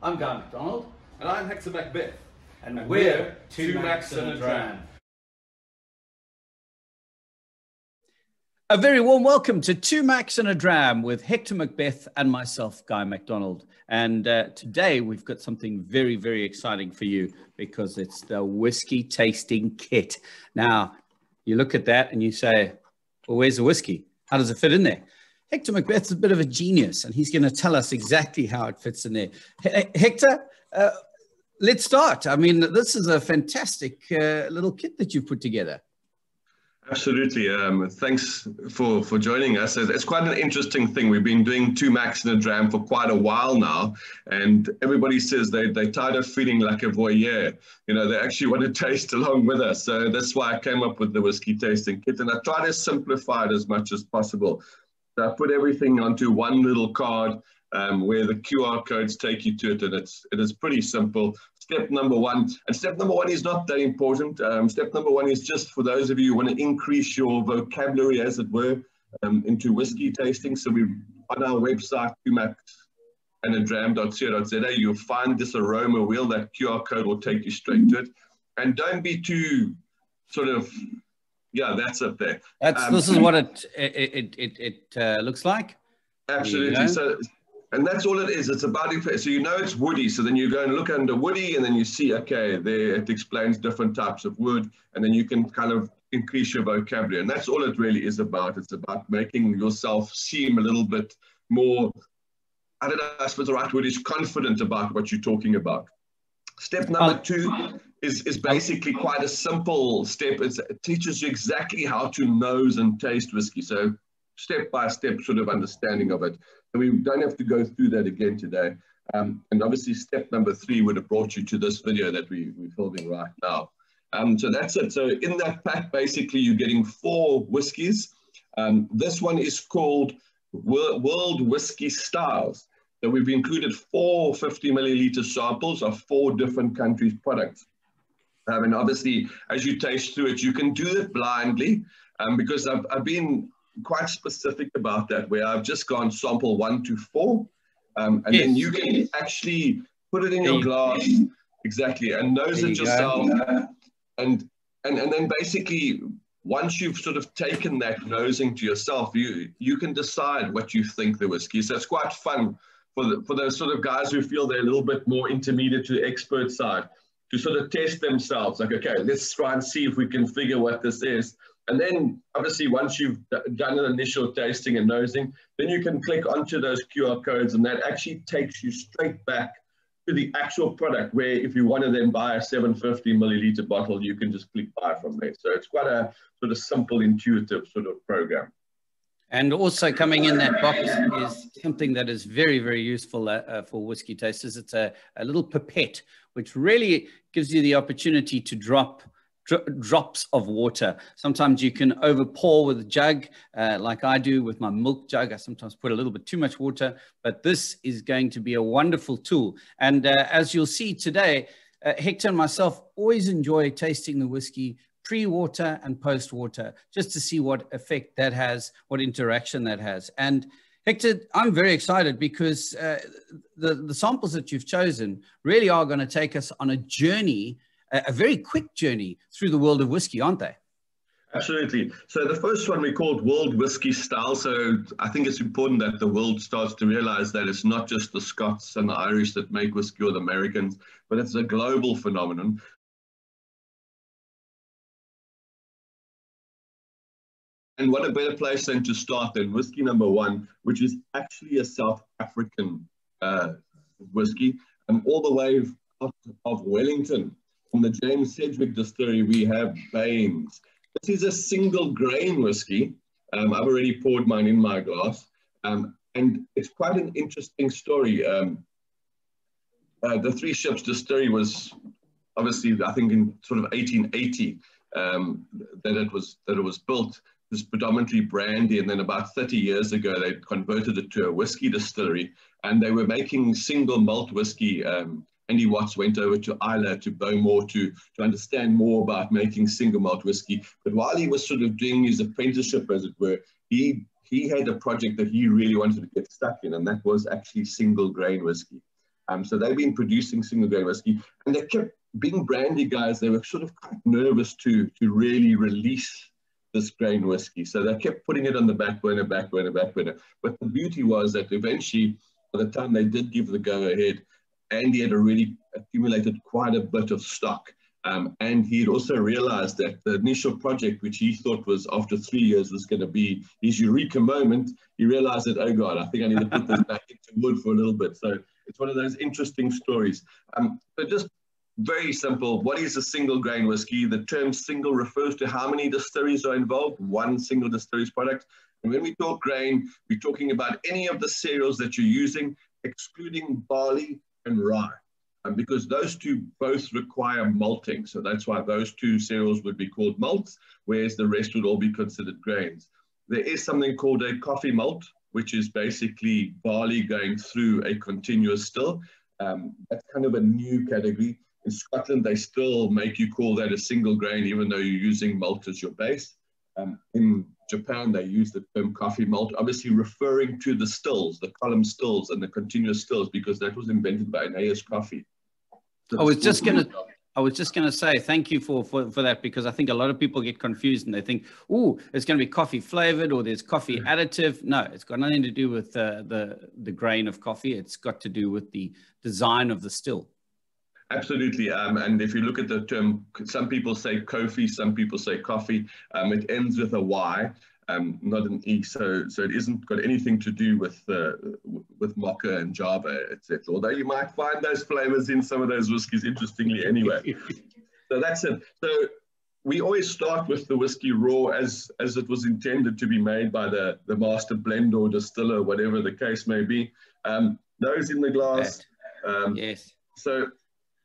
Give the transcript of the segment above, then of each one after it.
I'm Guy McDonald. And I'm Hector Macbeth. And we're Two Macs and a Dram. A very warm welcome to Two Macs and a Dram with Hector Macbeth and myself, Guy McDonald. And today we've got something very, very exciting for you because it's the whiskey tasting kit. Now, you look at that and you say, well, where's the whiskey? How does it fit in there? Hector Macbeth's a bit of a genius, and he's going to tell us exactly how it fits in there. Hector, let's start. I mean, this is a fantastic little kit that you've put together. Absolutely. Thanks for joining us. It's quite an interesting thing. We've been doing Two Macs and a Dram for quite a while now, and everybody says they're tired of feeling like a voyeur. You know, they actually want to taste along with us. So that's why I came up with the whiskey tasting kit, and I try to simplify it as much as possible. So I put everything onto one little card where the QR codes take you to it, and it is pretty simple. Step number one, and step number one is not that important. Step number one is just for those of you who want to increase your vocabulary, as it were, into whiskey tasting. So we've on our website, twomacsandadram.co.za, you'll find this aroma wheel. That QR code will take you straight to it. And don't be too sort of, yeah, that's it there. This is what it looks like. Absolutely. So, and that's all it is. It's about, so you know it's woody. So then you go and look under woody, and then you see, okay, there it explains different types of wood, and then you can kind of increase your vocabulary. And that's all it really is about. It's about making yourself seem a little bit more, I don't know if it's the right word, is confident about what you're talking about. Step number two is basically quite a simple step. It teaches you exactly how to nose and taste whiskey. So step-by-step sort of understanding of it. So we don't have to go through that again today. And obviously step number three would have brought you to this video that we're filming right now. So that's it. So in that pack, basically you're getting 4 whiskies. This one is called World Whiskey Styles. So we've included 4 50 milliliter samples of 4 different countries' products. And obviously, as you taste through it, you can do it blindly because I've been quite specific about that, where I've just gone sample 1 to 4, and yes, then you can actually put it in your glass, exactly, and nose it yourself, and then basically once you've sort of taken that nosing to yourself, you can decide what you think the whiskey is. So it's quite fun for those sort of guys who feel they're a little bit more intermediate to the expert side, to sort of test themselves, like, okay, let's try and see if we can figure what this is. And then, obviously, once you've done an initial tasting and nosing, then you can click onto those QR codes, and that actually takes you straight back to the actual product, where if you want to then buy a 750 milliliter bottle, you can just click buy from there. So it's quite a sort of simple, intuitive sort of program. And also coming in that box is something that is very, very useful for whiskey tasters. It's a little pipette, which really gives you the opportunity to drop drops of water. Sometimes you can over pour with a jug, like I do with my milk jug. I sometimes put a little bit too much water, but this is going to be a wonderful tool. And as you'll see today, Hector and myself always enjoy tasting the whiskey pre-water and post-water, just to see what effect that has, what interaction that has. And Hector, I'm very excited because the samples that you've chosen really are going to take us on a journey, a very quick journey through the world of whiskey, aren't they? Absolutely. So the first one we called World Whiskey Style. So I think it's important that the world starts to realize that it's not just the Scots and the Irish that make whiskey, or the Americans, but it's a global phenomenon. And what a better place than to start than whiskey number 1, which is actually a South African whiskey, all the way out of Wellington. From the James Sedgwick distillery, we have Baines. This is a single grain whiskey. I've already poured mine in my glass. And it's quite an interesting story. The Three Ships distillery was obviously, I think, in sort of 1880 that it was built. It was predominantly brandy, and then about 30 years ago, they converted it to a whiskey distillery, and they were making single malt whiskey. Andy Watts went over to Islay, to Bowmore, to understand more about making single malt whiskey. But while he was sort of doing his apprenticeship, as it were, he had a project that he really wanted to get stuck in, and that was actually single grain whiskey. So they've been producing single grain whiskey, and they kept being brandy guys. They were sort of quite nervous to really release this grain whiskey. So they kept putting it on the back burner. But the beauty was that eventually, by the time they did give the go ahead, Andy had already accumulated quite a bit of stock. And he had also realized that the initial project, which he thought was after 3 years was going to be his eureka moment, he realized that, oh God, I think I need to put this back into wood for a little bit. So it's one of those interesting stories. But just very simple. What is a single grain whiskey? The term single refers to how many distilleries are involved, one single distillery's product. And when we talk grain, we're talking about any of the cereals that you're using, excluding barley and rye. Because those two both require malting. So that's why those two cereals would be called malts, whereas the rest would all be considered grains. There is something called a coffee malt, which is basically barley going through a continuous still. That's kind of a new category. In Scotland, they still make you call that a single grain, even though you're using malt as your base. In Japan, they use the term coffee malt, obviously referring to the stills, the column stills and the continuous stills, because that was invented by Anais Coffee. So I was just going to say thank you for that, because I think a lot of people get confused and they think, oh, it's going to be coffee flavored or there's coffee additive. No, it's got nothing to do with the grain of coffee. It's got to do with the design of the still. Absolutely. And if you look at the term, some people say coffee, some people say coffee. It ends with a Y, not an E. So it isn't got anything to do with mocha and Java, etc. Although you might find those flavors in some of those whiskies, interestingly, anyway. So that's it. So we always start with the whiskey raw as it was intended to be made by the master blender or distiller, whatever the case may be. Nose in the glass. Yes. So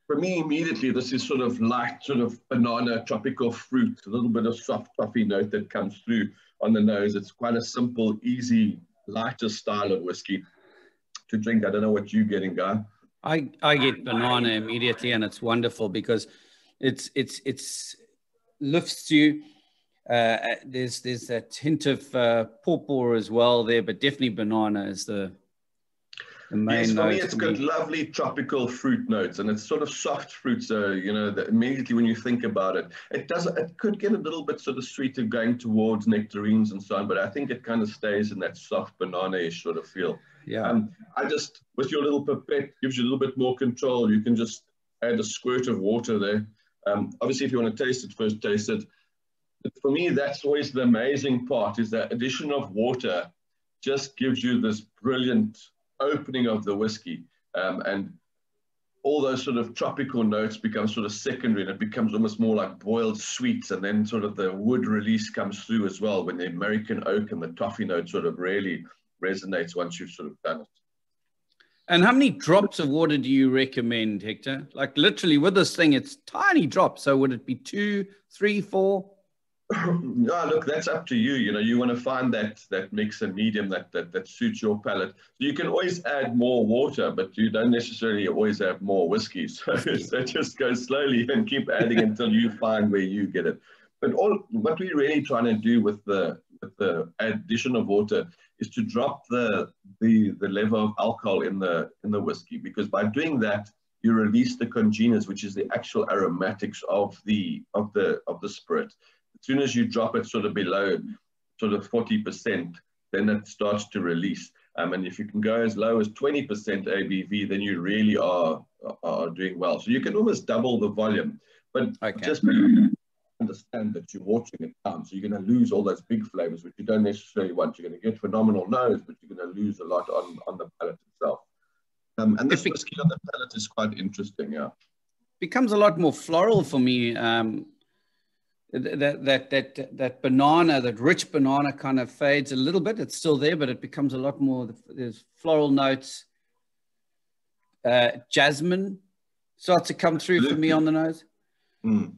for me, immediately, this is sort of light, sort of banana, tropical fruit, a little bit of soft toffee note that comes through on the nose. It's quite a simple, easy, lighter style of whiskey to drink. I don't know what you're getting, Guy. I get banana immediately, and it's wonderful because it's lifts you. There's that hint of pawpaw as well there, but definitely banana is the main. Yes, for me, it's got lovely tropical fruit notes, and it's sort of soft fruit. So you know, immediately when you think about it, it could get a little bit sort of sweeter going towards nectarines and so on, but I think it kind of stays in that soft banana-ish sort of feel. Yeah. With your little pipette, gives you a little bit more control. You can just add a squirt of water there. Obviously, if you want to taste it, first taste it. But for me, that's always the amazing part, is that addition of water just gives you this brilliant opening of the whiskey, and all those sort of tropical notes become sort of secondary, and it becomes almost more like boiled sweets, and then sort of the wood release comes through as well when the American oak and the toffee note sort of really resonates once you've sort of done it. And how many drops of water do you recommend, Hector? Like literally with this thing, it's tiny drops. So would it be 2, 3, 4? No, look, that's up to you. You know, you want to find that mix and medium that suits your palate. So you can always add more water, but you don't necessarily always have more whiskey. So just go slowly and keep adding until you find where you get it. But what we're really trying to do with the addition of water is to drop the level of alcohol in the whiskey, because by doing that, you release the congeners, which is the actual aromatics of the spirit. As soon as you drop it sort of below sort of 40%, then it starts to release. And if you can go as low as 20% ABV, then you really are doing well. So you can almost double the volume, but just understand that you're watering it down. So you're going to lose all those big flavors, which you don't necessarily want. You're going to get phenomenal nose, but you're going to lose a lot on the palate itself. And this whiskey on the palate is quite interesting, yeah. Becomes a lot more floral for me. That banana, that rich banana kind of fades a little bit. It's still there, but it becomes a lot more. There's floral notes. Jasmine starts to come through for me on the nose. Mm.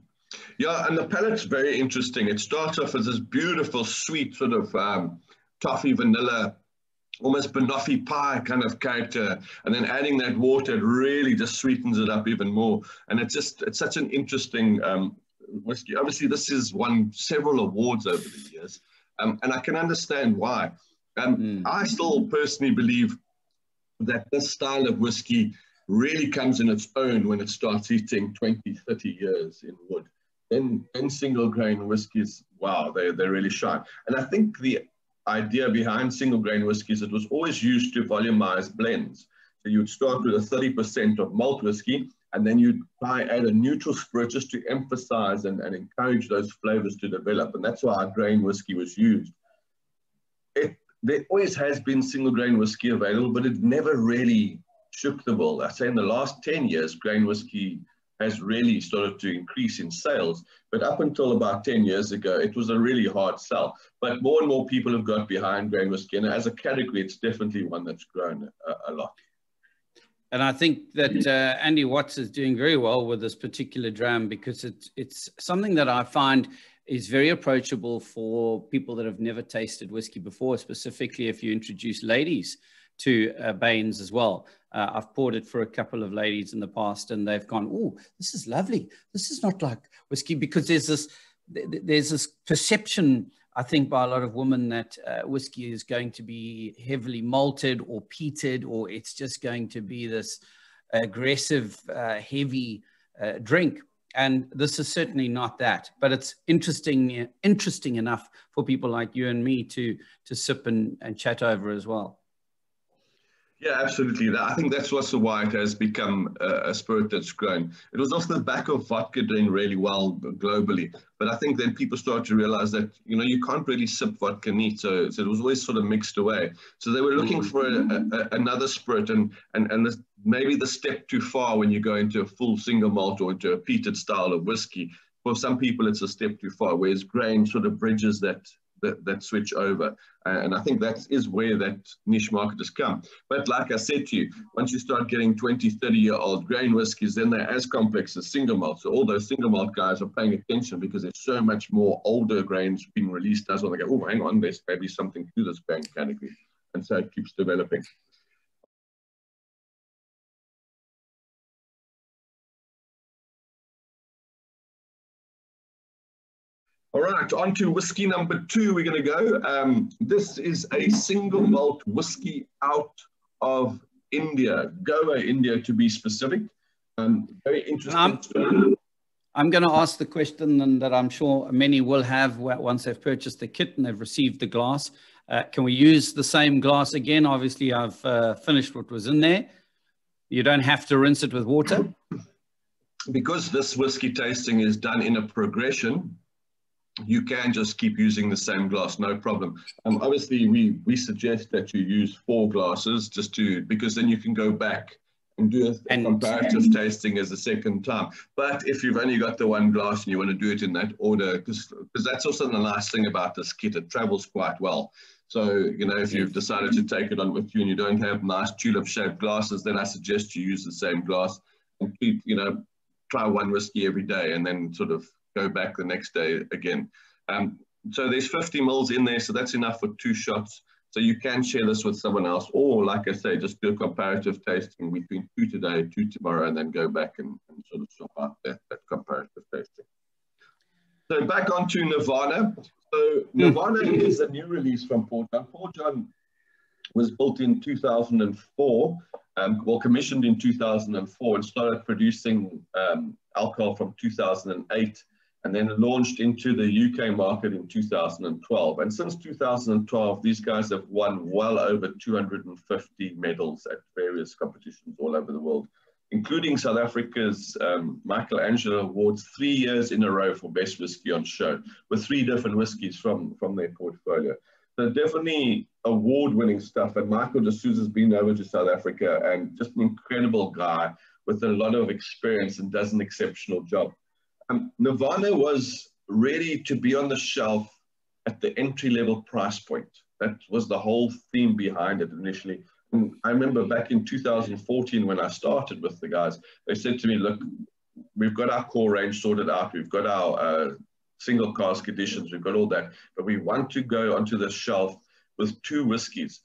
Yeah, and the palate's very interesting. It starts off as this beautiful, sweet sort of toffee, vanilla, almost banoffee pie kind of character. And then adding that water, it really just sweetens it up even more. And it's such an interesting whiskey. Obviously, this has won several awards over the years, and I can understand why. I still personally believe that this style of whiskey really comes in its own when it starts hitting 20, 30 years in wood. Then single grain whiskies, wow, they really shine. And I think the idea behind single grain whiskies, it was always used to volumize blends. So you'd start with a 30% of malt whiskey, and then you'd try add a neutral spirit just to emphasize and encourage those flavors to develop. And that's why grain whiskey was used. There always has been single grain whiskey available, but it never really shook the world. I say in the last 10 years, grain whiskey has really started to increase in sales. But up until about 10 years ago, it was a really hard sell. But more and more people have got behind grain whiskey. And as a category, it's definitely one that's grown a lot. And I think that Andy Watts is doing very well with this particular dram, because it's something that I find is very approachable for people that have never tasted whiskey before, specifically if you introduce ladies to Baines as well. I've poured it for a couple of ladies in the past, and they've gone, "Oh, this is lovely. This is not like whiskey," because there's this perception, I think, by a lot of women that whiskey is going to be heavily malted or peated, or it's just going to be this aggressive, heavy drink. And this is certainly not that, but it's interesting enough for people like you and me to sip and chat over as well. Yeah, absolutely. I think that's also why it has become a spirit that's grown. It was off the back of vodka doing really well globally, but I think then people started to realize that, you know, you can't really sip vodka neat, so it was always sort of mixed away. So they were looking for another spirit, and maybe the step too far when you go into a full single malt or into a peated style of whiskey. For some people, it's a step too far, whereas grain sort of bridges that switch over. And I think that is where that niche market has come. But like I said to you, once you start getting 20, 30-year-old grain whiskies, then they're as complex as single malt. So all those single malt guys are paying attention because there's so much more older grains being released as well. They go, oh, hang on, there's maybe something to this grain category. And so it keeps developing. All right, on to whiskey number 2 we're going to go. This is a single malt whiskey out of India, Goa, India to be specific. Very interesting. I'm going to ask the question that I'm sure many will have once they've purchased the kit and they've received the glass. Can we use the same glass again? Obviously, I've finished what was in there. You don't have to rinse it with water. Because this whiskey tasting is done in a progression, you can just keep using the same glass, no problem. Obviously, we suggest that you use 4 glasses because then you can go back and do a comparative tasting as a second time. But if you've only got the 1 glass and you want to do it in that order, because that's also the nice thing about this kit, it travels quite well. So, you know, if you've decided to take it on with you and you don't have nice tulip-shaped glasses, then I suggest you use the same glass and keep, you know, try 1 whiskey every day and then sort of go back the next day again. So there's 50 mils in there, so that's enough for 2 shots. So you can share this with someone else, or like I say, just do a comparative tasting between 2 today, 2 tomorrow, and then go back and sort of swap out that comparative tasting. So back onto Nirvana. So Nirvana is a new release from Port John. Port John was built in 2004, commissioned in 2004, and started producing alcohol from 2008, and then launched into the UK market in 2012. And since 2012, these guys have won well over 250 medals at various competitions all over the world, including South Africa's Michelangelo Awards 3 years in a row for Best Whiskey on Show, with 3 different whiskies from their portfolio. So definitely award-winning stuff. And Michael de Souza's been over to South Africa, and just an incredible guy with a lot of experience and does an exceptional job. Nirvana was ready to be on the shelf at the entry-level price point. That was the whole theme behind it initially. And I remember back in 2014 when I started with the guys, they said to me, look, we've got our core range sorted out. We've got our single cask editions. We've got all that. But we want to go onto the shelf with 2 whiskies,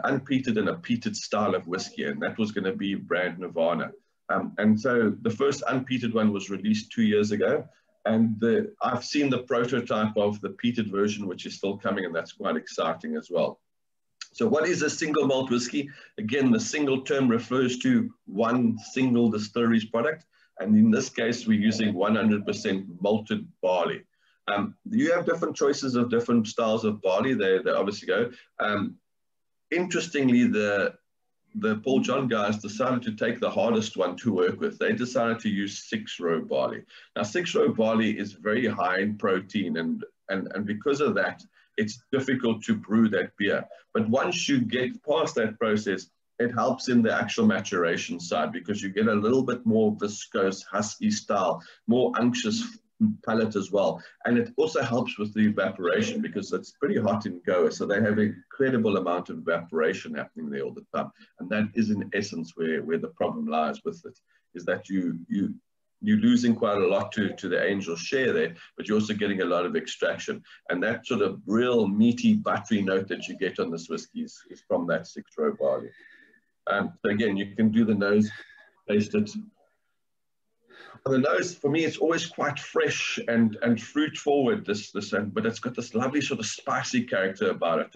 unpeated and a peated style of whiskey. And that was going to be brand Nirvana. And so the first unpeated one was released 2 years ago. And I've seen the prototype of the peated version, which is still coming, and that's quite exciting as well. So what is a single malt whiskey? Again, the single term refers to one single distillery's product. And in this case, we're using 100% malted barley. You have different choices of different styles of barley. They obviously go. Interestingly, the Paul John guys decided to take the hardest one to work with. They decided to use 6-row barley. Now, 6-row barley is very high in protein, and because of that, it's difficult to brew that beer. But once you get past that process, it helps in the actual maturation side because you get a little bit more viscose, husky style, more unctuous palate as well. And it also helps with the evaporation because it's pretty hot in Goa. So they have an incredible amount of evaporation happening there all the time. And that is in essence where the problem lies with it, is that you're losing quite a lot to the angel share there, but you're also getting a lot of extraction. And that sort of real meaty, buttery note that you get on this whiskey is from that 6-row barley. So again, you can do the nose, taste it. On the nose, for me, it's always quite fresh and fruit forward, but it's got this lovely sort of spicy character about it.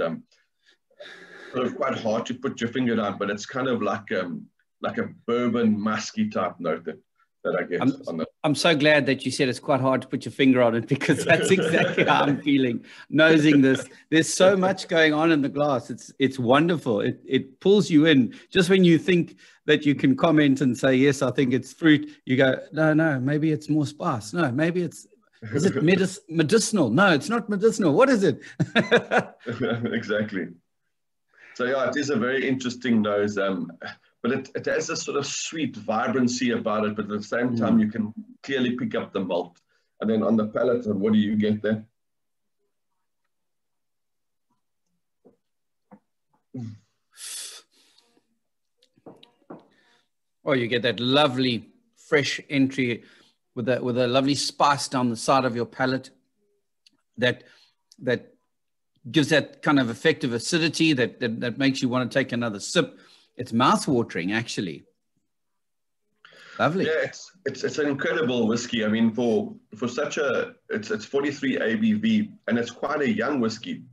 Sort of quite hard to put your finger on, but it's kind of like a bourbon musky type note that I get on the. I'm so glad that you said it's quite hard to put your finger on it, because that's exactly how I'm feeling nosing this. There's so much going on in the glass. It's wonderful. It pulls you in. Just when you think that you can comment and say, yes, I think it's fruit, you go, no, maybe it's more spice. No, maybe is it medicinal? No, it's not medicinal. What is it? Exactly. So yeah, it is a very interesting nose. But it has a sort of sweet vibrancy about it, but at the same time, you can clearly pick up the malt. And then on the palate, what do you get there? Oh, you get that lovely fresh entry with a lovely spice down the side of your palate that gives that kind of effective acidity that makes you want to take another sip. It's mouth-watering, actually. Lovely. Yeah, it's an incredible whiskey. I mean, for such it's 43 ABV, and it's quite a young whiskey.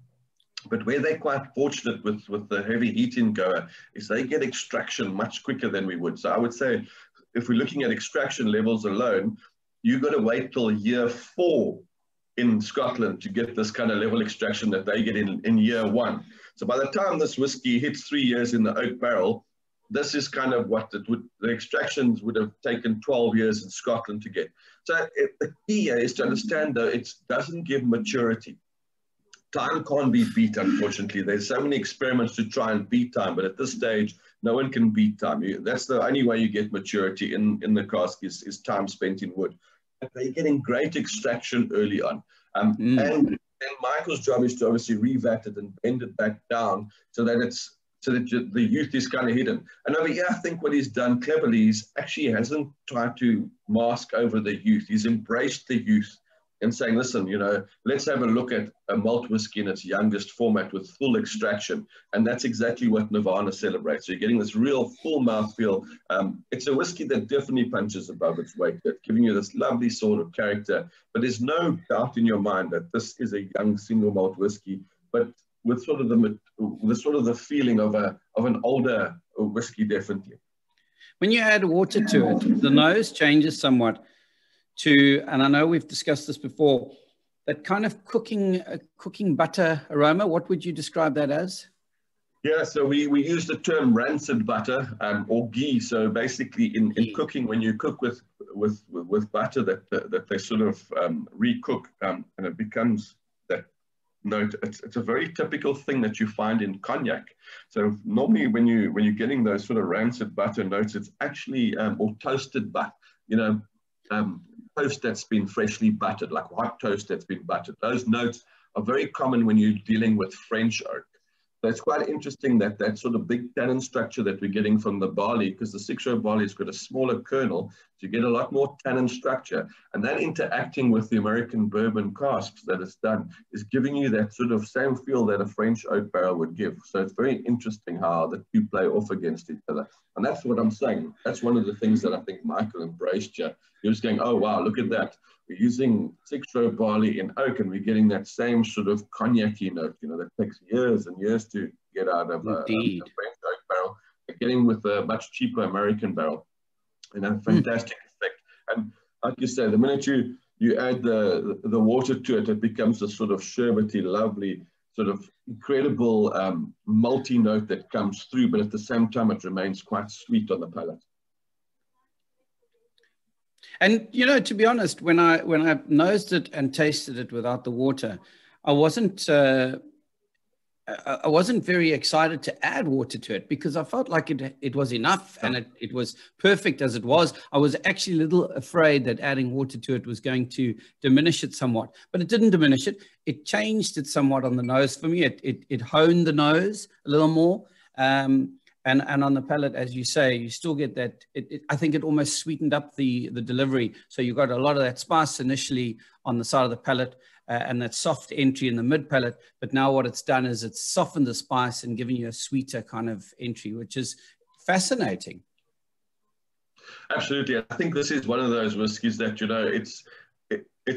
But where they're quite fortunate with the heavy heat in Goa is they get extraction much quicker than we would. So I would say, if we're looking at extraction levels alone, you've got to wait till year 4 in Scotland to get this kind of level extraction that they get in year 1. So by the time this whiskey hits 3 years in the oak barrel, this is kind of what the extractions would have taken 12 years in Scotland to get. So the key here is to understand, though, it doesn't give maturity. Time can't be beat, unfortunately. There's so many experiments to try and beat time, but at this stage, no one can beat time. That's the only way you get maturity in the cask is time spent in wood. But they're getting great extraction early on. And Michael's job is to obviously revat it and bend it back down so that the youth is kind of hidden. And over here, I think what he's done cleverly is actually hasn't tried to mask over the youth. He's embraced the youth and saying, listen, let's have a look at a malt whiskey in its youngest format with full extraction. And that's exactly what Nirvana celebrates. So you're getting this real full mouthfeel. It's a whiskey that definitely punches above its weight, that's giving you this lovely sort of character. But there's no doubt in your mind that this is a young single malt whiskey, but with sort of the feeling of an older whiskey, definitely. When you add water to it, the nose changes somewhat. And I know we've discussed this before, that kind of cooking butter aroma. What would you describe that as? Yeah, so we use the term rancid butter or ghee. So basically, in cooking, when you cook with butter that they sort of recook, and it becomes that note. It's a very typical thing that you find in cognac. So normally, when you're getting those sort of rancid butter notes, it's actually or toasted butter. Toast that's been freshly buttered, like hot toast that's been buttered. Those notes are very common when you're dealing with French oak. So it's quite interesting that sort of big tannin structure that we're getting from the barley, because the 6-row barley has got a smaller kernel, so you get a lot more tannin structure. And that interacting with the American bourbon casks that it's done is giving you that sort of same feel that a French oak barrel would give. So it's very interesting how the two play off against each other. And that's what I'm saying. That's one of the things that I think Michael embraced here. He was going, oh, wow, look at that. We're using 6-row barley in oak, and we're getting that same sort of cognac-y note, that takes years and years to get out of a Indeed. French oak barrel. They're getting with a much cheaper American barrel, and a fantastic effect. And like you say, the minute you add the water to it, it becomes a sort of sherbety, lovely, sort of incredible malty note that comes through, but at the same time, it remains quite sweet on the palate. And, you know, to be honest, when I nosed it and tasted it without the water, I wasn't very excited to add water to it because I felt like it was enough and it was perfect as it was. I was actually a little afraid that adding water to it was going to diminish it somewhat, but it didn't diminish it. It changed it somewhat on the nose for me. It honed the nose a little more. And on the palate, as you say, you still get that. I think it almost sweetened up the delivery. So you got a lot of that spice initially on the side of the palate and that soft entry in the mid palate. But now what it's done is it's softened the spice and given you a sweeter kind of entry, which is fascinating. Absolutely. I think this is one of those whiskies that, you know, it's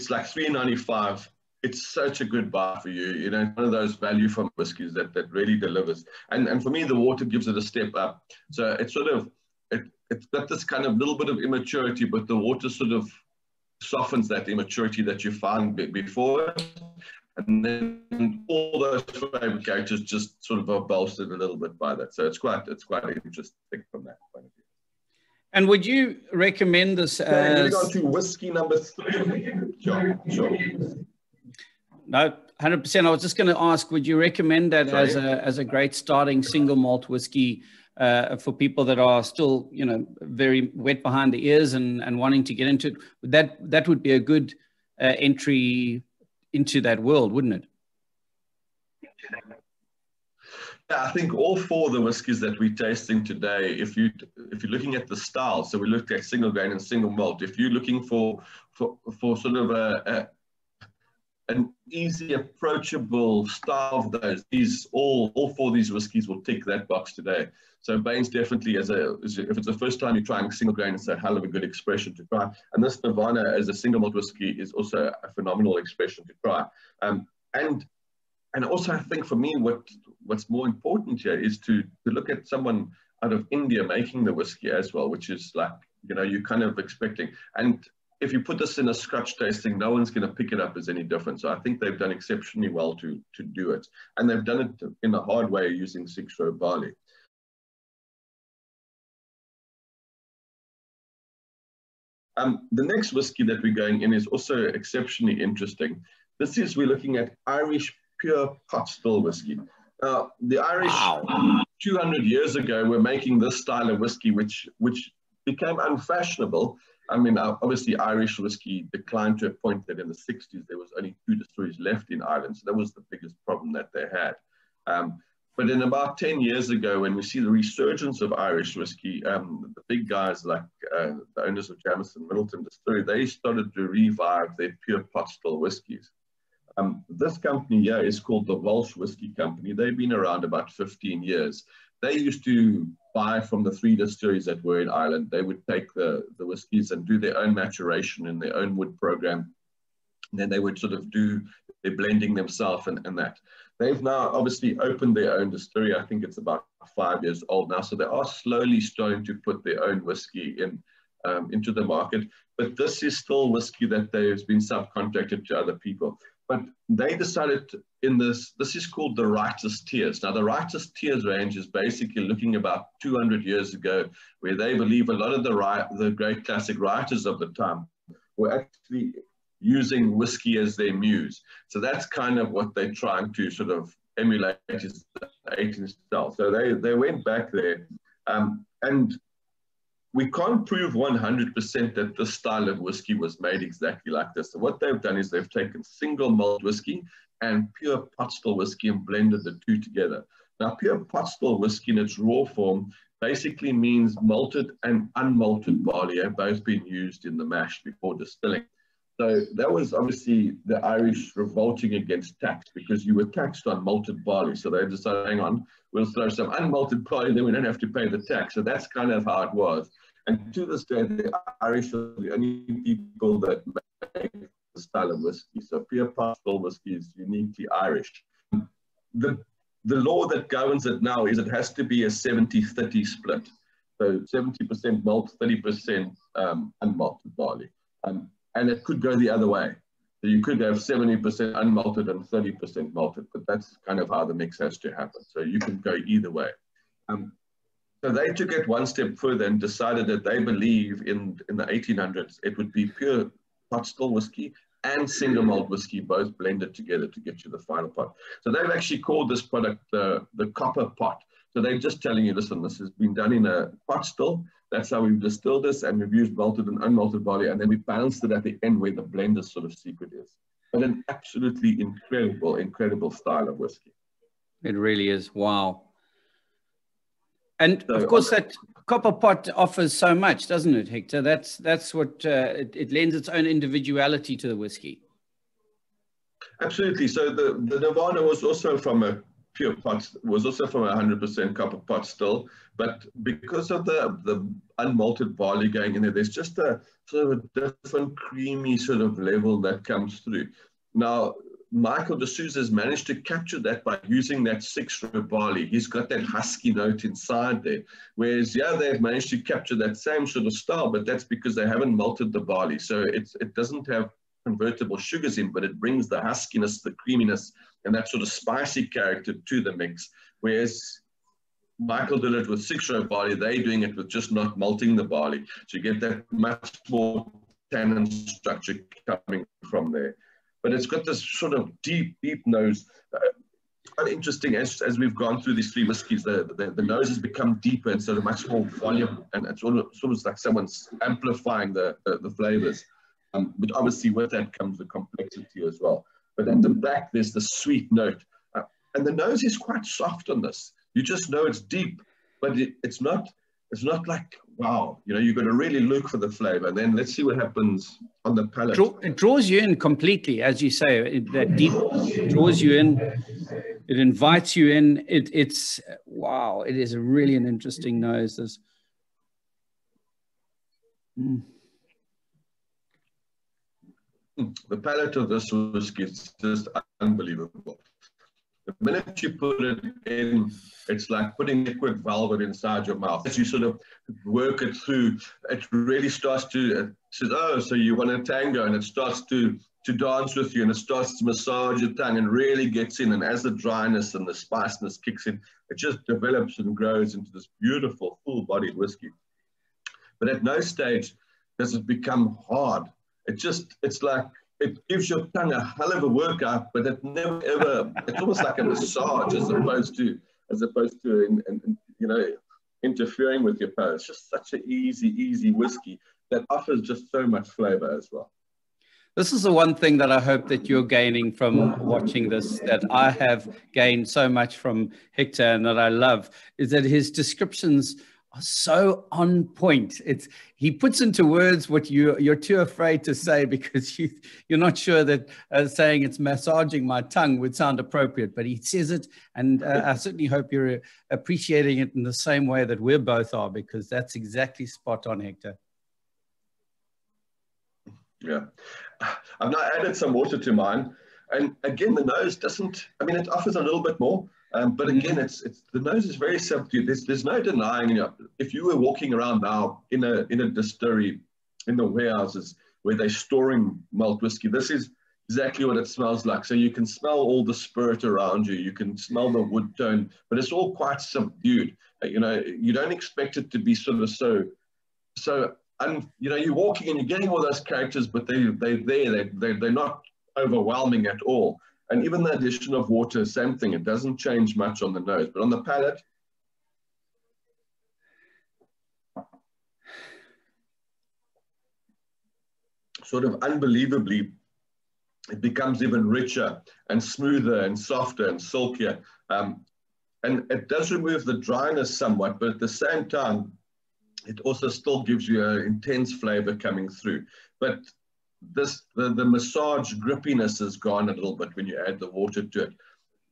like $3.95. It's such a good buy for you. You know, one of those value from whiskies that really delivers. And for me, the water gives it a step up. So it's sort of, it's got this kind of little bit of immaturity, but the water sort of softens that immaturity that you found before. And then all those flavor characters just sort of are bolstered a little bit by that. So it's quite interesting from that point of view. And would you recommend this as... Moving on to whiskey number 3. Sure. No, 100%. I was just going to ask, would you recommend that as a great starting single malt whiskey for people that are still, you know, very wet behind the ears and wanting to get into it? That would be a good entry into that world, wouldn't it? Yeah, I think all 4 of the whiskies that we're tasting today, if you're looking at the style, so we looked at single grain and single malt. If you're looking for sort of an easy, approachable style of those, all 4 of these whiskies will tick that box today. So Baines definitely, if it's the first time you're trying single grain, it's a hell of a good expression to try. And this Nirvana as a single malt whiskey is also a phenomenal expression to try. And also, I think for me, what's more important here is to look at someone out of India making the whiskey as well, which is like, you know, you're kind of expecting. And if you put this in a Scotch tasting, no one's going to pick it up as any different. So I think they've done exceptionally well to do it. And they've done it in a hard way using 6-row barley. The next whiskey that we're going in is also exceptionally interesting. We're looking at Irish pure pot still whiskey. The Irish, 200 years ago, were making this style of whiskey, which became unfashionable. I mean, obviously, Irish whiskey declined to a point that in the 60s, there was only 2 distilleries left in Ireland. So that was the biggest problem that they had. But in about 10 years ago, when we see the resurgence of Irish whiskey, the big guys like the owners of Jameson Middleton Distillery, they started to revive their pure pot still whiskies. This company here is called the Walsh Whisky Company. They've been around about 15 years. They used to buy from the 3 distilleries that were in Ireland. They would take the whiskies and do their own maturation in their own wood program. And then they would sort of do their blending themselves and that. They've now obviously opened their own distillery. I think it's about 5 years old now. So they are slowly starting to put their own whiskey into the market. But this is still whiskey that has been subcontracted to other people. But they decided this is called the Writer's Tears. Now, the Writer's Tears range is basically looking about 200 years ago, where they believe a lot of the great classic writers of the time were actually using whiskey as their muse. So that's kind of what they're trying to sort of emulate is the 18th style. So they went back there. And we can't prove 100% that this style of whiskey was made exactly like this. So what they've done is they've taken single malt whiskey and pure pot still whiskey and blended the 2 together. Now, pure pot still whiskey in its raw form basically means malted and unmalted barley have both been used in the mash before distilling. So that was obviously the Irish revolting against tax because you were taxed on malted barley. So they decided, hang on, we'll throw some unmalted barley, then we don't have to pay the tax. So that's kind of how it was. And to this day, the Irish are the only people that make the style of whiskey. So pure pot still whiskey is uniquely Irish. The the law that governs it now is it has to be a 70-30 split. So 70% malt, 30% unmalted barley. And it could go the other way. So you could have 70% unmalted and 30% malted, but that's kind of how the mix has to happen. So you can go either way. So they took it one step further and decided that they believe in the 1800s, it would be pure pot still whiskey and single malt whiskey, both blended together to get you the final pot. So they've actually called this product the copper pot. So they're just telling you, listen, this has been done in a pot still. That's how we've distilled this, and we've used malted and unmalted barley, and then we balanced it at the end where the blender's sort of secret is. But an absolutely incredible, incredible style of whiskey. It really is. Wow. And so, of course, that copper pot offers so much, doesn't it, Hector? That's what it lends its own individuality to the whiskey. Absolutely. So the Nirvana was also from a pure pot, was also from 100% copper pot still, but because of the unmalted barley going in there, there's just a sort of a different creamy sort of level that comes through. Now, Michael de Souza's managed to capture that by using that 6-row barley. He's got that husky note inside there. Whereas, yeah, they've managed to capture that same sort of style, but that's because they haven't malted the barley. So it doesn't have convertible sugars in, but it brings the huskiness, the creaminess, and that sort of spicy character to the mix. Whereas Michael did it with 6-row barley, they're doing it with just not malting the barley. So you get that much more tannin structure coming from there. But it's got this sort of deep, deep nose. Quite interesting, as we've gone through these 3 whiskies, the nose has become deeper and sort of much more volume, and it's sort of like someone's amplifying the flavors. But obviously with that comes the complexity as well. But at the back, there's the sweet note. And the nose is quite soft on this. You just know it's deep, but it's not like, wow, you know, you've got to really look for the flavor. And then let's see what happens on the palate. It draws you in completely, as you say. That deep draws you in. It invites you in. It's wow. It is really an interesting nose. This. The palate of this whiskey is just unbelievable. The minute you put it in, it's like putting liquid velvet inside your mouth. As you sort of work it through, it really starts to, it says, oh, so you want a tango, and it starts to dance with you, and it starts to massage your tongue and really gets in. And as the dryness and the spiciness kicks in, it just develops and grows into this beautiful, full-bodied whiskey. But at no stage does it become hard. It's like, it gives your tongue a hell of a workout, but it never ever, it's almost like a massage as opposed to you know, interfering with your palate. It's just such an easy whiskey that offers just so much flavor as well. This is the one thing that I hope that you're gaining from watching this, that I have gained so much from Hector and that I love, is that his descriptions are so on point. He puts into words what you're too afraid to say because you're not sure that saying it's massaging my tongue would sound appropriate, but he says it, and I certainly hope you're appreciating it in the same way that we both are, because that's exactly spot on, Hector. Yeah, I've now added some water to mine, and again the nose doesn't, I mean, it offers a little bit more. But again, the nose is very subdued. There's no denying, you know, if you were walking around now in a distillery, in the warehouses where they're storing malt whiskey, this is exactly what it smells like. So you can smell all the spirit around you. You can smell the wood tone, but it's all quite subdued. You know, you don't expect it to be sort of so, you know, you're walking and you're getting all those characters, but they're not overwhelming at all. And even the addition of water, same thing. It doesn't change much on the nose, but on the palate, sort of unbelievably, it becomes even richer and smoother and softer and silkier. And it does remove the dryness somewhat, but at the same time, it also still gives you an intense flavor coming through. But the massage grippiness is gone a little bit when you add the water to it.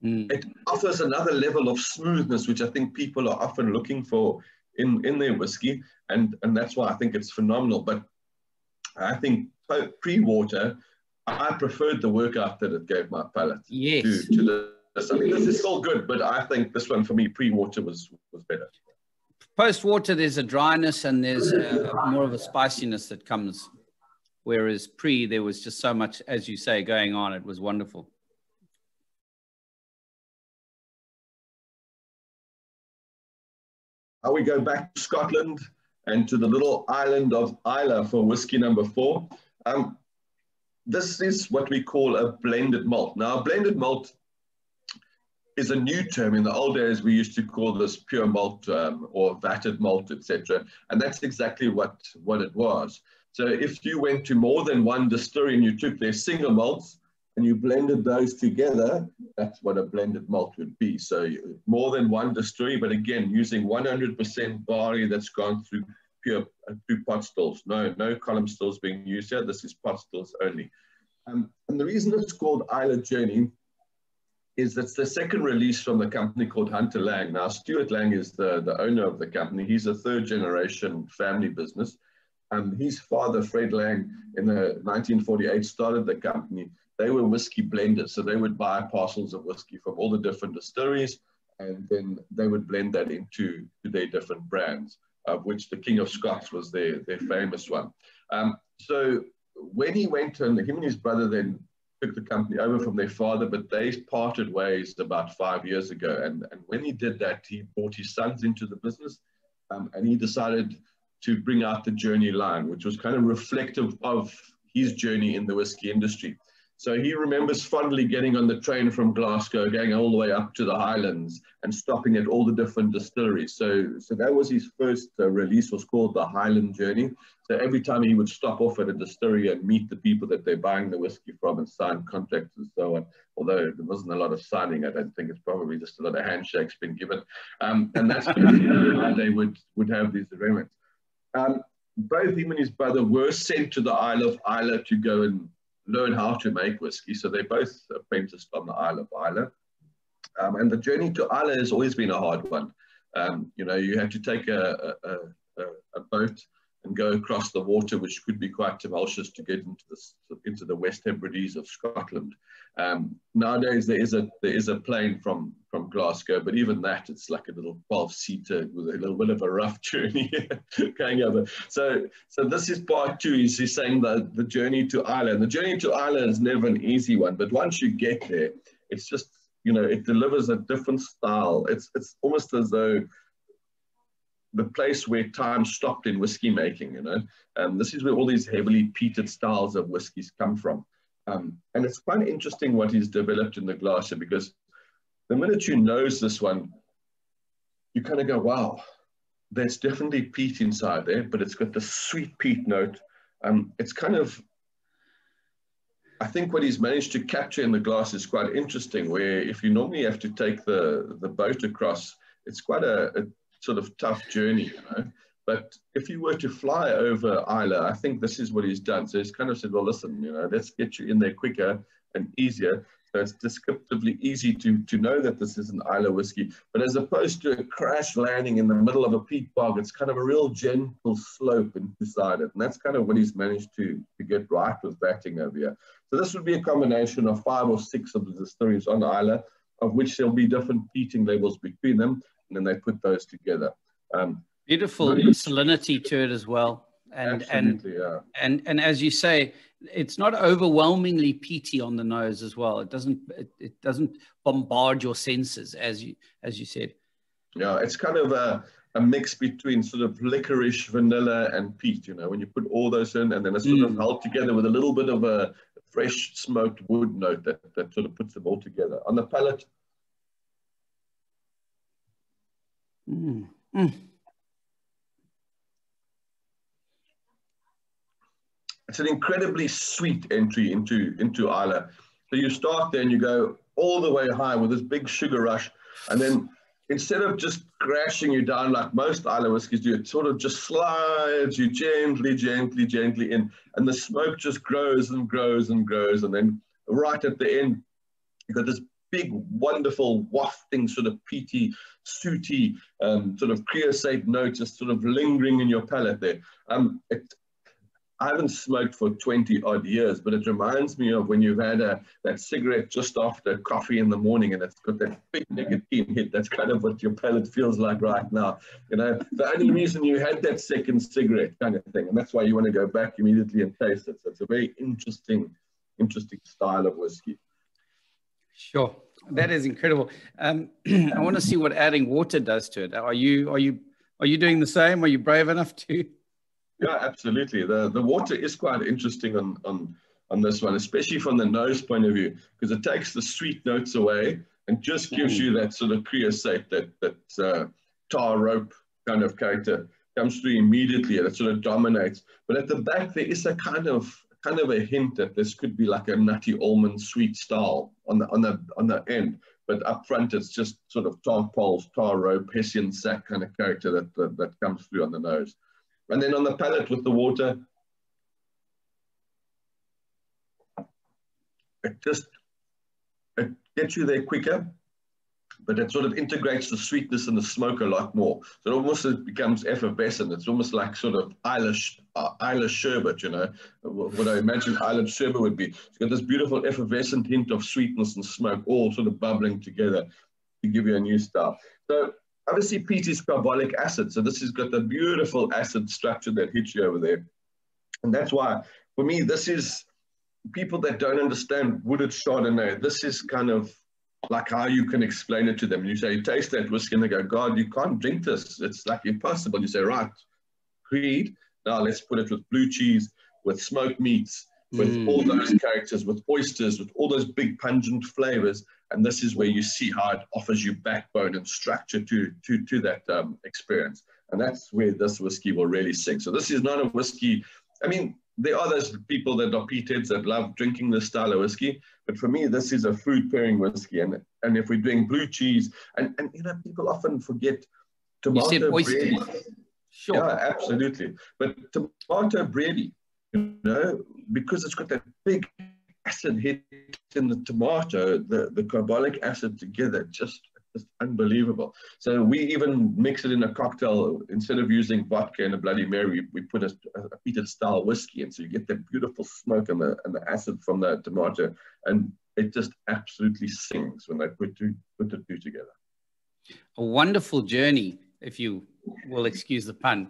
It offers another level of smoothness, which I think people are often looking for in their whiskey, and that's why I think it's phenomenal. But I think pre-water, I preferred the workout that it gave my palate to I mean, this is still good, but I think this one for me, pre-water, was better. Post-water, there's a dryness and there's more of a spiciness that comes, whereas pre, there was just so much, as you say, going on. It was wonderful. Now we go back to Scotland and to the little island of Islay for whiskey number 4. This is what we call a blended malt. Now, a blended malt is a new term. In the old days, we used to call this pure malt or vatted malt, etc. And that's exactly what it was. So if you went to more than one distillery and you took their single malts and you blended those together, that's what a blended malt would be. So more than one distillery, but again, using 100% barley that's gone through pure through pot stills. No column stills being used here. This is pot stills only. And the reason it's called Islay Journey is that's the second release from the company called Hunter Lang. Now, Stuart Lang is the owner of the company. He's a third generation family business. His father, Fred Lang, in 1948 started the company. They were whiskey blenders, so they would buy parcels of whiskey from all the different distilleries, and then they would blend that into their different brands, of which the King of Scots was their famous one. So when he went, and him and his brother then took the company over from their father, but they parted ways about 5 years ago. And when he did that, he brought his sons into the business, and he decided to bring out the Journey line, which was kind of reflective of his journey in the whiskey industry. So he remembers fondly getting on the train from Glasgow, going all the way up to the Highlands and stopping at all the different distilleries. So that was his first release, was called the Highland Journey. So every time he would stop off at a distillery and meet the people that they're buying the whiskey from and sign contracts and so on. Although there wasn't a lot of signing, I don't think it's probably just a lot of handshakes been given. And that's how they would have these agreements. Both him and his brother were sent to the Isle of Islay to go and learn how to make whiskey. So they both apprenticed on the Isle of Islay. And the journey to Islay has always been a hard one. You know, you had to take a boat and go across the water, which could be quite tumultuous to get into the West Hebrides of Scotland. Nowadays, there is a plane from Glasgow, but even that, it's like a little 12-seater with a little bit of a rough journey going over. So this is part 2. He's saying that the journey to Islay. And the journey to Islay is never an easy one, but once you get there, it's just, you know, it delivers a different style. It's almost as though the place where time stopped in whiskey making, you know. This is where all these heavily peated styles of whiskies come from. And it's quite interesting what he's developed in the glass here, because the minute you nose this one, you kind of go, wow, there's definitely peat inside there, but it's got the sweet peat note. It's kind of, I think what he's managed to capture in the glass is quite interesting, where if you normally have to take the boat across, it's quite a sort of tough journey, you know. But if you were to fly over Islay, I think this is what he's done. So he's kind of said, well, listen, you know, let's get you in there quicker and easier. So it's descriptively easy to know that this is an Islay whiskey. But as opposed to a crash landing in the middle of a peat bog, it's kind of a real gentle slope inside it. And that's kind of what he's managed to get right with batting over here. So this would be a combination of 5 or 6 of the distilleries on Islay, of which there'll be different peating levels between them. And then they put those together. Beautiful salinity to it as well. And as you say, it's not overwhelmingly peaty on the nose as well. It doesn't bombard your senses, as you said. Yeah, it's kind of a mix between sort of licorice, vanilla, and peat. You know, when you put all those in, and then it's sort of held together with a little bit of a fresh smoked wood note that sort of puts them all together on the palate. It's an incredibly sweet entry into Islay. So you start there and you go all the way high with this big sugar rush, and then instead of just crashing you down like most Islay whiskies do, it sort of just slides you gently in, and the smoke just grows and grows and grows, and then right at the end, you've got this big, wonderful, wafting, sort of peaty, sooty, sort of creosote note just sort of lingering in your palate there. I haven't smoked for 20 odd years, but it reminds me of when you've had that cigarette just after coffee in the morning and it's got that big nicotine hit. That's kind of what your palate feels like right now. You know, the only reason you had that second cigarette kind of thing. And that's why you want to go back immediately and taste it. So it's a very interesting style of whiskey. Sure. That is incredible. I want to see what adding water does to it. Are you doing the same? Are you brave enough to? Yeah, absolutely. The water is quite interesting on this one, especially from the nose point of view, because it takes the sweet notes away and just gives you that sort of creosote, that tar rope kind of character comes through immediately, and it sort of dominates. But at the back, there is a kind of a hint that this could be like a nutty almond sweet style on the end. But up front, it's just sort of tar poles, tar rope, Hessian sack kind of character that comes through on the nose. And then on the palate with the water, it gets you there quicker, but it sort of integrates the sweetness and the smoke a lot more. So it almost becomes effervescent. It's almost like sort of Irish sherbet, you know, what I imagine Irish sherbet would be. It's got this beautiful effervescent hint of sweetness and smoke all sort of bubbling together to give you a new style. So obviously, peat is carbolic acid, so this has got the beautiful acid structure that hits you over there. And that's why, for me, this is, people that don't understand wooded Chardonnay, this is kind of like how you can explain it to them. You say, taste that whiskey, and they go, God, you can't drink this. It's like impossible. You say, right, agreed. Now let's put it with blue cheese, with smoked meats, with all those characters, with oysters, with all those big pungent flavors. And this is where you see how it offers you backbone and structure to that experience. And that's where this whiskey will really sing. So this is not a whiskey. I mean, there are those people that are peat heads that love drinking this style of whiskey. But for me, this is a food pairing whiskey. And if we're doing blue cheese, and you know, people often forget tomato bready. Sure. Yeah, absolutely. But tomato bready, you know, because it's got that big acid hit in the tomato, the carbolic acid together, just unbelievable. So we even mix it in a cocktail. Instead of using vodka and a Bloody Mary, we put a peated style whiskey, and so you get that beautiful smoke and the acid from the tomato, and it just absolutely sings when they put the two together. A wonderful journey, if you will excuse the pun,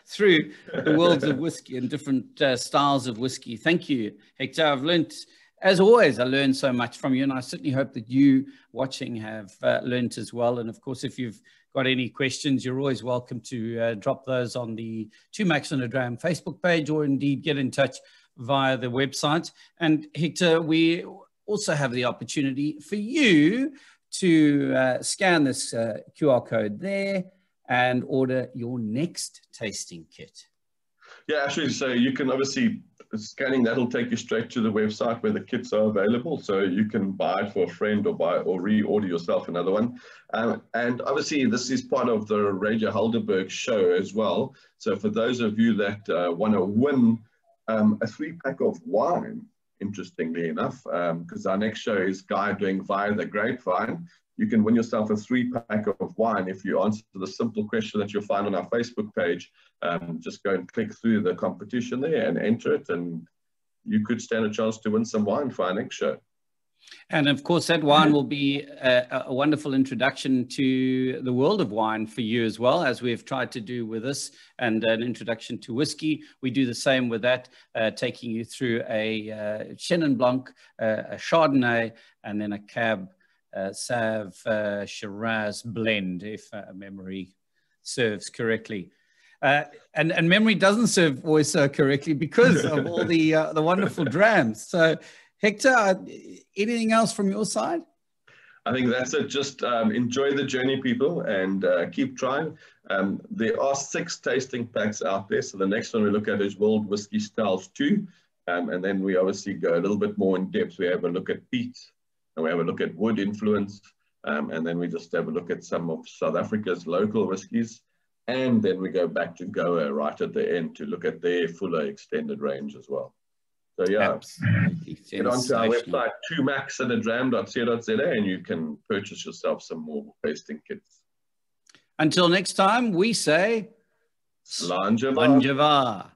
through the worlds of whiskey and different styles of whiskey. Thank you, Hector. I've learned, as always, I learned so much from you, and I certainly hope that you watching have learned as well. And of course, if you've got any questions, you're always welcome to drop those on the Two Macs on a Dram Facebook page, or indeed get in touch via the website. And Hector, we also have the opportunity for you to scan this QR code there and order your next tasting kit. Yeah, actually, so you can obviously, scanning that'll take you straight to the website where the kits are available. So you can buy it for a friend or reorder yourself another one. And obviously, this is part of the Radio Helderberg show as well. So for those of you that want to win a 3-pack of wine, interestingly enough, because our next show is Guy doing Via the Grapevine. You can win yourself a 3-pack of wine if you answer the simple question that you'll find on our Facebook page. Just go and click through the competition there and enter it, and you could stand a chance to win some wine for our next show. And of course, that wine will be a wonderful introduction to the world of wine for you as well, as we've tried to do with this, and an introduction to whiskey. We do the same with that, taking you through a Chenin Blanc, a Chardonnay, and then a Cab Sauv Shiraz blend, if memory serves correctly. And memory doesn't serve always so correctly because of all the wonderful drams. So, Hector, anything else from your side? I think that's it. Just enjoy the journey, people, and keep trying. There are 6 tasting packs out there. So the next one we look at is World Whiskey Styles 2. And then we obviously go a little bit more in depth. We have a look at peat, and we have a look at wood influence. And then we just have a look at some of South Africa's local whiskies. And then we go back to Goa right at the end to look at their fuller extended range as well. So yeah, get onto our website, 2macs@dram.co.za, and you can purchase yourself some more tasting kits. Until next time, we say, Slanjava. Slanjava.